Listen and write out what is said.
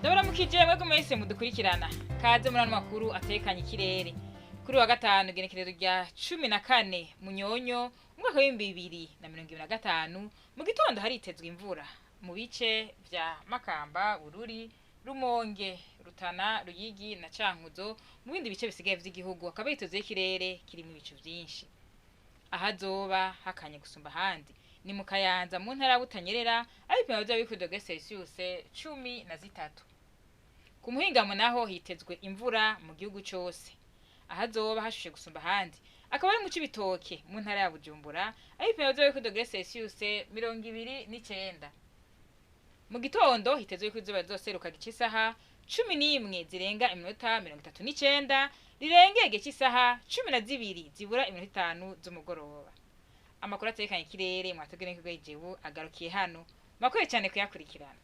Ndabaramukije mwebwe mwese mudukurikirana kaze muri ano makuru atekanye ikirere kuri wa gatanu igenekerezo rya 14 munyonyo umwaka wa 2025 mu gitondo haritezwe imvura mu bice vya Makamba, Bururi, Rumonge, Rutana, Ruyigi na Cankuzo mu bindi bice bisigaye vy'igihugu akaba yitezwe ikirere kirimo ibicu vyinshi ahazoba hakanye gusumba handi ni mu Kayanza mu ntara Butanyerera abipima bya bikudoge Celsius 13 ku muhingamo naho hitezwe imvura mu gihugu cyose ahazoba hashushe gusumba handi akaba ari mu Cibitoke mu ntara ya Bujumbura abipima bya bikudoge Celsius 29 mu gitondo hitezwe ko izuba rizoseruka gikisaha 11 zirenga iminota 39 rirengege cy'isaha 12 zibura iminota 5 z'umugoroba. Amakuru atekanye ikirere mwategene ko Wejo agarukiye hano makuru cyane kuyakurikirana.